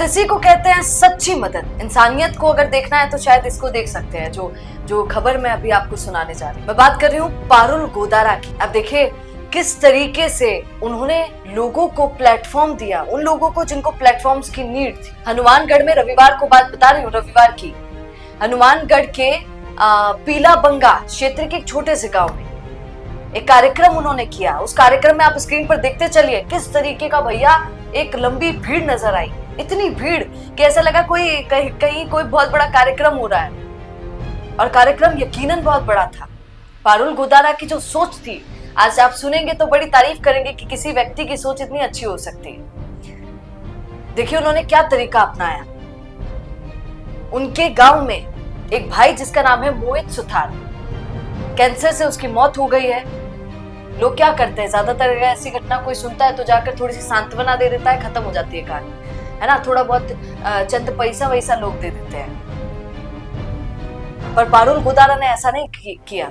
इसी को कहते हैं सच्ची मदद। इंसानियत को अगर देखना है तो शायद इसको देख सकते हैं, जो खबर मैं अभी आपको सुनाने जा रही हूँ। मैं बात कर रही हूँ पारुल गोदारा की। अब देखिए किस तरीके से उन्होंने लोगों को प्लेटफॉर्म दिया, उन लोगों को जिनको प्लेटफॉर्म्स की नीड थी। हनुमानगढ़ में रविवार को बात बता रही हूँ, रविवार की हनुमानगढ़ के पीला बंगा क्षेत्र के एक छोटे से गांव में एक कार्यक्रम उन्होंने किया। उस कार्यक्रम में आप स्क्रीन पर देखते चलिए किस तरीके का भैया एक लंबी भीड़ नजर आई। इतनी भीड़ कि ऐसा लगा कहीं कोई बहुत बड़ा कार्यक्रम हो रहा है, और कार्यक्रम यकीनन बहुत बड़ा था। पारुल गोदारा की जो सोच थी, आज आप सुनेंगे तो बड़ी तारीफ करेंगे कि किसी व्यक्ति की सोच इतनी अच्छी हो सकती है। देखिए उन्होंने क्या तरीका अपनाया। उनके गांव में एक भाई जिसका नाम है मोहित सुथार, कैंसर से उसकी मौत हो गई है। लोग क्या करते हैं, ज्यादातर ऐसी घटना कोई सुनता है तो जाकर थोड़ी सी सांत्वना दे देता है, खत्म हो जाती है कहानी, है ना। थोड़ा बहुत चंद पैसा वैसा लोग दे देते हैं, पर पारुल गोदारा ने ऐसा नहीं किया।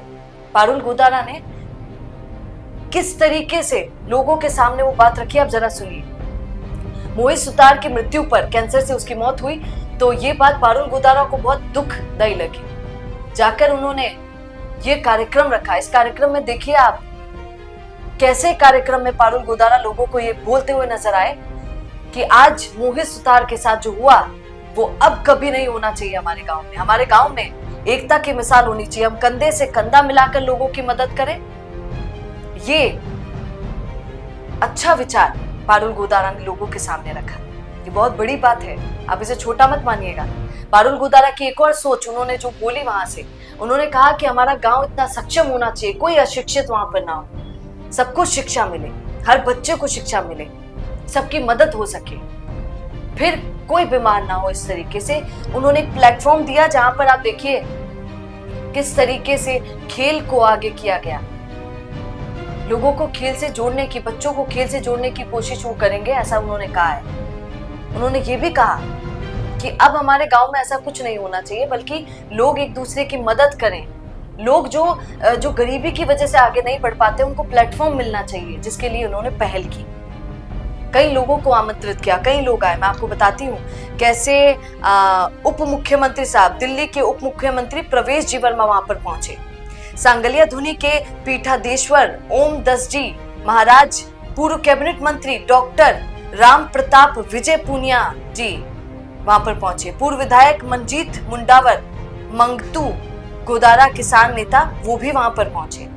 पारुल गोदारा ने किस तरीके से लोगों के सामने वो बात रखी, आप जरा सुनिए। मोहित सुतार की मृत्यु पर, कैंसर से उसकी मौत हुई, तो ये बात पारुल गोदारा को बहुत दुखदायी लगी। जाकर उन्होंने ये कार्यक्रम रखा। इस कार्यक्रम में देखिए आप कैसे कार्यक्रम में पारुल गोदारा लोगों को ये बोलते हुए नजर आए कि आज मोहित सुतार के साथ जो हुआ वो अब कभी नहीं होना चाहिए हमारे गांव में। हमारे गांव में एकता की मिसाल होनी चाहिए। हम कंधे से कंधा मिलाकर लोगों की मदद करें। ये अच्छा विचार पारुल गोदारा ने लोगों के सामने रखा। ये बहुत बड़ी बात है, आप इसे छोटा मत मानिएगा। पारुल गोदारा की एक और सोच उन्होंने जो बोली वहां से, उन्होंने कहा कि हमारा गांव इतना सक्षम होना चाहिए, कोई अशिक्षित वहां पर ना हो, सबको शिक्षा मिले, हर बच्चे को शिक्षा मिले, सबकी मदद हो सके, फिर कोई बीमार ना हो। इस तरीके से उन्होंने एक प्लेटफॉर्म दिया जहां पर आप देखिए किस तरीके से खेल को आगे किया गया। लोगों को खेल से जोड़ने की, बच्चों को खेल से जोड़ने की कोशिश वो करेंगे, ऐसा उन्होंने कहा है। उन्होंने ये भी कहा कि अब हमारे गांव में ऐसा कुछ नहीं होना चाहिए, बल्कि लोग एक दूसरे की मदद करें। लोग जो गरीबी की वजह से आगे नहीं बढ़ पाते, उनको प्लेटफॉर्म मिलना चाहिए, जिसके लिए उन्होंने पहल की। कई लोगों को आमंत्रित किया, कई लोग आए। मैं आपको बताती हूँ कैसे उप मुख्यमंत्री साहब, दिल्ली के उप मुख्यमंत्री प्रवेश जी वर्मा वहां पर पहुंचे। सांगलिया धुनी के पीठाधीश्वर ओम दस जी महाराज, पूर्व कैबिनेट मंत्री डॉक्टर राम प्रताप विजय पूनिया जी वहां पर पहुंचे। पूर्व विधायक मंजीत मुंडावर, मंगतू गोदारा किसान नेता, वो भी वहां पर पहुंचे।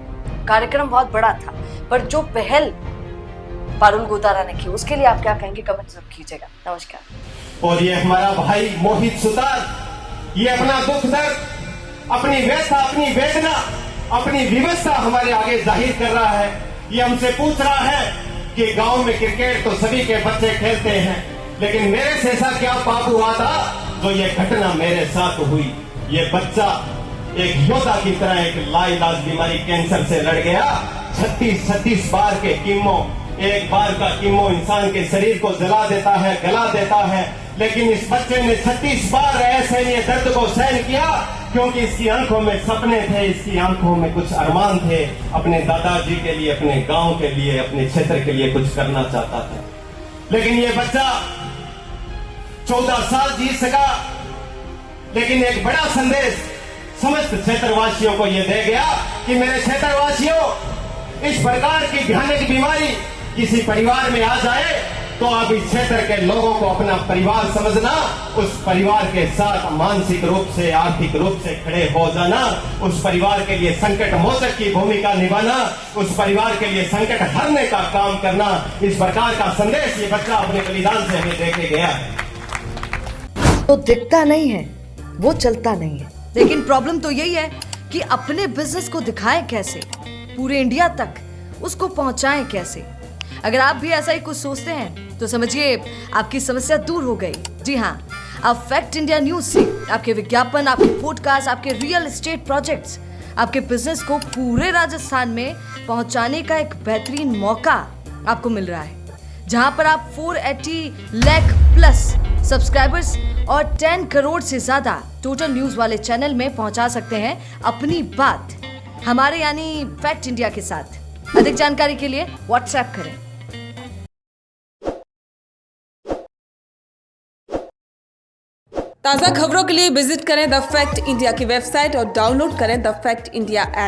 कार्यक्रम बहुत बड़ा था, पर जो पहल पारुल गोदारा ने की, उसके लिए आप क्या कहेंगे, कमेंट जरूर कीजिएगा। नमस्कार। और ये हमारा भाई मोहित सुतार, ये अपना दुख दर्द, अपनी व्यथा, अपनी वेदना, अपनी विवशता हमारे आगे जाहिर कर रहा है। ये हमसे पूछ रहा है कि गांव में क्रिकेट तो सभी के बच्चे खेलते हैं, लेकिन मेरे से ऐसा क्या पाप हुआ था जो ये घटना मेरे साथ हुई। ये बच्चा एक योद्धा की तरह एक लाइलाज बीमारी कैंसर से लड़ गया। 36 बार के कीमो, एक बार का कीमो इंसान के शरीर को जला देता है, गला देता है, लेकिन इस बच्चे ने 36 बार ऐसे ये दर्द को सहन किया, क्योंकि इसकी आंखों में सपने थे, इसकी आंखों में कुछ अरमान थे। अपने दादाजी के लिए, अपने गांव के लिए, अपने क्षेत्र के लिए कुछ करना चाहता था। लेकिन ये बच्चा 14 साल जी सका, लेकिन एक बड़ा संदेश समस्त क्षेत्रवासियों को यह दे गया कि मेरे क्षेत्रवासियों, इस प्रकार की भयानक बीमारी किसी परिवार में आ जाए तो आप इस क्षेत्र के लोगों को अपना परिवार समझना, उस परिवार के साथ मानसिक रूप से, आर्थिक रूप से खड़े हो जाना, उस परिवार के लिए संकट मोचक की भूमिका निभाना, उस परिवार के लिए संकट हरने का काम करना। इस प्रकार का संदेश ये बच्चा अपने बलिदान से हमें देके गया है। तो दिखता नहीं है, वो चलता नहीं है, लेकिन प्रॉब्लम तो यही है कि अपने बिजनेस को दिखाएं कैसे, पूरे इंडिया तक उसको पहुंचाएं कैसे। अगर आप भी ऐसा ही कुछ सोचते हैं तो समझिए आपकी समस्या दूर हो गई। जी हाँ, अब फैक्ट इंडिया न्यूज से आपके विज्ञापन, आपके पॉडकास्ट, आपके रियल एस्टेट प्रोजेक्ट्स, आपके बिजनेस को पूरे राजस्थान में पहुंचाने का एक बेहतरीन मौका आपको मिल रहा है, जहां पर आप 480 लाख प्लस सब्सक्राइबर्स और 10 करोड़ से ज्यादा टोटल न्यूज वाले चैनल में पहुंचा सकते हैं अपनी बात हमारे यानी फैक्ट इंडिया के साथ। अधिक जानकारी के लिए व्हाट्सएप करें। ताज़ा खबरों के लिए विजिट करें द फैक्ट इंडिया की वेबसाइट और डाउनलोड करें द फैक्ट इंडिया ऐप।